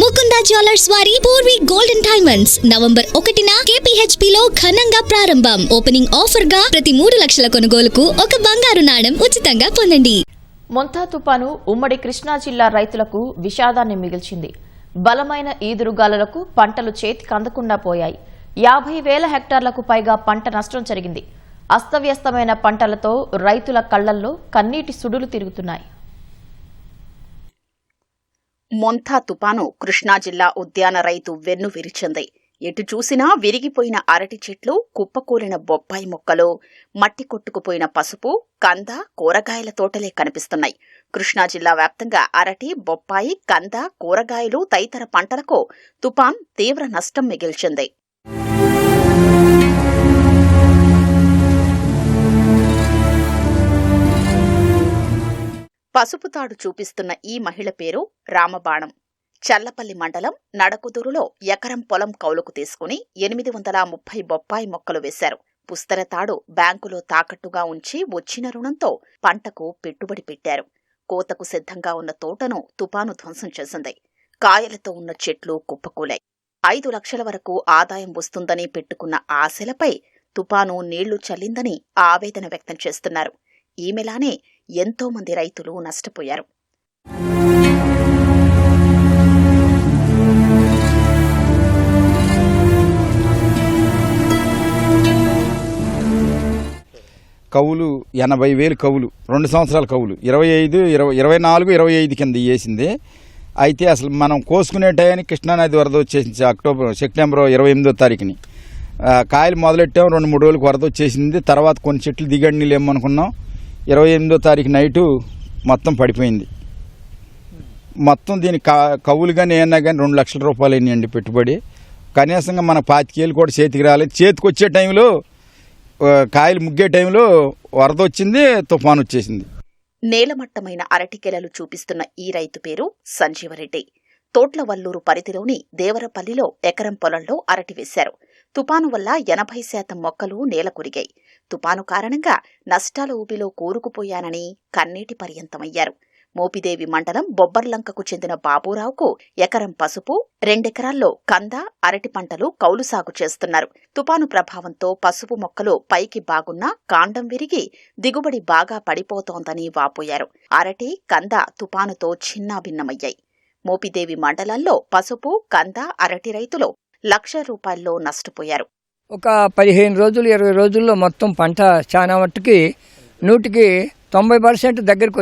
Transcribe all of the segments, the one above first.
Mukunda jewellers వారి Purvi golden diamonds November 1న KPHP లో ఘనంగా ప్రారంభం. ఓపెనింగ్ ఆఫర్ గా ప్రతి 3 లక్షల కొనుగోలుకు ఒక బంగారు నాణెం ఉచితంగా పొందండి. మొంతా తుపాను ఉమ్మడి కృష్ణా జిల్లా రైతులకు విషాదాన్ని మిగిల్చింది. బలమైన ఈదురుగాలులకు పంటలు చేతికి అందకుండా పోయాయి. 50,000 హెక్టార్లకు పైగా పంట నష్టం జరిగింది. అస్తవ్యస్తమైన పంటలతో రైతుల కళ్లల్లో కన్నీటి సుడులు తిరుగుతున్నాయి. మొంతా తుపాను కృష్ణా జిల్లా ఉద్యాన రైతు వెన్ను విరిచింది. ఎటు చూసినా విరిగిపోయిన అరటి చెట్లు, కుప్పకూలిన బొప్పాయి మొక్కలు, మట్టి కొట్టుకుపోయిన పసుపు, కంద, కూరగాయల తోటలే కనిపిస్తున్నాయి. కృష్ణా జిల్లా వ్యాప్తంగా అరటి, బొప్పాయి, కంద, కూరగాయలు తదితర పంటలకు తుపాన్ తీవ్ర నష్టం మిగిల్చింది. పసుపుతాడు చూపిస్తున్న ఈ మహిళ పేరు రామబాణం. చల్లపల్లి మండలం నడకుదురులో ఎకరం పొలం కౌలుకు తీసుకుని 830 బొప్పాయి మొక్కలు వేశారు. పుస్తరతాడు బ్యాంకులో తాకట్టుగా ఉంచి వచ్చిన రుణంతో పంటకు పెట్టుబడి పెట్టారు. కోతకు సిద్ధంగా ఉన్న తోటను తుపాను ధ్వంసం చేసింది. కాయలతో ఉన్న చెట్లు కుప్పకూలాయి. 5 లక్షల వరకు ఆదాయం వస్తుందని పెట్టుకున్న ఆశలపై తుపాను నీళ్లు చల్లిందని ఆవేదన వ్యక్తం చేస్తున్నారు. ఈమెలానే ఎంతో మంది రైతులు నష్టపోయారు. కవులు 80,000 కవులు, 2 సంవత్సరాల కవులు 24-25 కింద వేసింది. అయితే అసలు మనం కోసుకునే టయానికి కృష్ణానది వరద వచ్చేసింది. సెప్టెంబర్ 28వ తారీఖుని కాయలు మొదలెట్టాం. 2-3 రోజులకు వరద వచ్చేసింది. తర్వాత కొన్ని చెట్లు దిగడి నీళ్ళు ఏమనుకున్నాం. 28వ తారీఖు నైటు మొత్తం పడిపోయింది. మొత్తం దీనికి కవులుగానే ఏమన్నా కానీ 2 లక్షల రూపాయలు అయినాయండి పెట్టుబడి. కనీసంగా మన 25,000 కూడా చేతికి రాలేదు. చేతికి వచ్చే టైంలో, కాయలు ముగ్గే టైంలో వరద వచ్చింది, తుఫాను వచ్చేసింది. నేలమట్టమైన అరటికెలలు చూపిస్తున్న ఈ రైతు పేరు సంజీవరెడ్డి. తోట్లవల్లూరు పరిధిలోని దేవరపల్లిలో ఎకరం పొలంలో అరటి వేశారు. తుపాను వల్ల 80% మొక్కలు నేల కురిగాయి. తుపాను కారణంగా నష్టాల ఊబిలో కూరుకుపోయానని కన్నీటి పర్యంతమయ్యారు. మోపిదేవి మండలం బొబ్బర్లంకకు చెందిన బాబూరావుకు ఎకరం పసుపు, 2 ఎకరాల్లో కంద, అరటి పంటలు కౌలు సాగు చేస్తున్నారు. తుపాను ప్రభావంతో పసుపు మొక్కలు పైకి బాగున్నా కాండం విరిగి దిగుబడి బాగా పడిపోతోందని వాపోయారు. అరటి, కంద తుపానుతో చిన్నాభిన్నమయ్యాయి. మోపిదేవి మండలంలో పసుపు, కంద, అరటి రైతులు ₹1,00,000 నష్టపోయారు. ఒక 15 రోజులు 20 రోజుల్లో మొత్తం పంట చాలా మట్టుకి 90% దగ్గరికి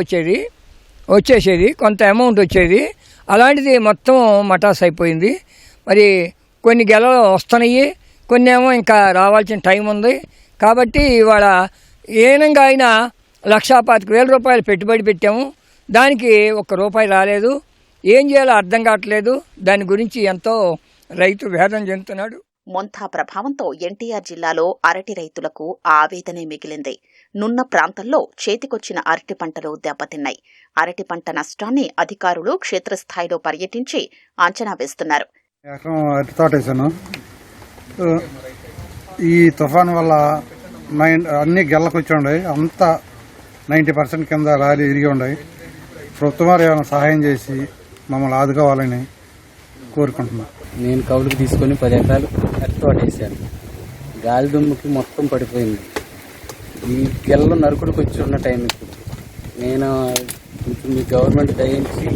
వచ్చేసేది, కొంత అమౌంట్ వచ్చేది. అలాంటిది మొత్తం మటాస్ అయిపోయింది. మరి కొన్ని గెలలు వస్తున్నాయి, కొన్ని ఏమో ఇంకా రావాల్సిన టైం ఉంది. కాబట్టి ఇవాళ ఏనంగా అయినా ₹1,25,000 పెట్టుబడి పెట్టాము. దానికి ₹1 రాలేదు. ఏం చేయాలో అర్థం కావట్లేదు. దాని గురించి ఎంతో రైతు వేదన చెందుతున్నాడు. మొంతా ప్రభావంతో ఎన్టీఆర్ జిల్లాలో అరటి రైతులకు ఆవేదనే మిగిలింది. నున్న ప్రాంతంలో చేతికొచ్చిన అరటి పంటలు దెబ్బతిన్నాయి. అరటి పంట నష్టాన్ని అధికారులు క్షేత్రస్థాయిలో పర్యటించి అంచనా వేస్తున్నారు. అరటి తోట వేసాను. ఈ తుఫాను వల్ల అన్ని గెల్లకొచ్చి ఉన్నాయి. అంతా 90% కింద రాలి ఇరిగి ఉన్నాయి. ప్రభుత్వం వారు ఏమైనా సహాయం చేసి మమ్మల్ని ఆదుకోవాలని కోరుకుంటున్నాను. నేను కౌలుకు తీసుకొని 10 ఎకరాలు అరటి తోట వేసాను. గాలి దుమ్ముకి మొత్తం పడిపోయింది. ఈ గెల్ల నరుకుడికి వచ్చి ఉన్న టైం ఇప్పుడు. నేను మీ గవర్నమెంట్ దయించి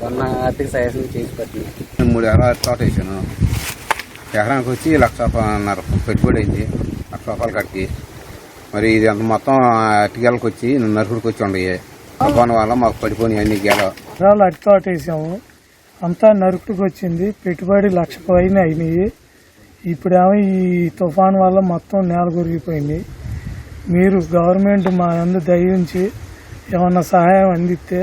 ఉన్న ఆర్థిక సహాయం చేసి పెట్టినాను. 3 ఎకరాలు అరటి తోట వేసాను. ఎకరానికి వచ్చి ₹1,50,000 పెట్టుబడి అయింది. ₹1,00,000 కట్టి మరి ఇది అంత మొత్తం అరటి గెలకు వచ్చి నరుకుడికి వచ్చి ఉండయి. తుఫాను వల్ల మాకు పడిపోయి అన్ని గెల అరటి తోట వేసాము. అంతా నరుకుడికి వచ్చింది. పెట్టుబడి ₹1,00,000 పైన అయినాయి. ఇప్పుడేమో ఈ తుఫాను వల్ల మొత్తం నేల కొరిగిపోయింది. మీరు గవర్నమెంట్ మా యందు దయించి ఏమన్నా సహాయం అందిస్తే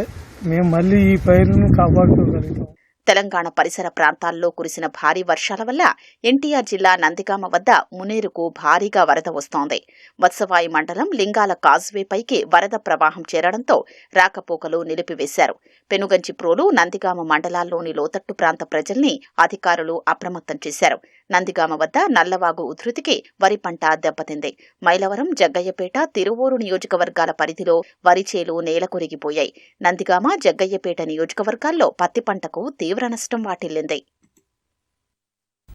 మేము మళ్ళీ ఈ పైరును కాపాడుకోగలుగుతాం. తెలంగాణ పరిసర ప్రాంతాల్లో కురిసిన భారీ వర్షాల వల్ల ఎన్టీఆర్ జిల్లా నందిగామ వద్ద మునేరుకు భారీగా వరద వస్తోంది. వత్సవాయి మండలం లింగాల కాజ్వేపైకి వరద ప్రవాహం చేరడంతో రాకపోకలు నిలిపివేశారు. పెనుగంచి ప్రోలు, నందిగామ మండలాల్లోని లోతట్టు ప్రాంత ప్రజల్ని అధికారులు అప్రమత్తం చేశారు. నందిగామ వద్ద నల్లవాగు ఉధృతికి వరి పంట దెబ్బతింది. మైలవరం, జగ్గయ్యపేట, తిరువూరు నియోజకవర్గాల పరిధిలో వరి చేలు నేలకొరిగిపోయాయి. నందిగామ, జగ్గయ్యపేట నియోజకవర్గాల్లో పత్తి పంటకు తీవ్ర నష్టం వాటిల్లింది.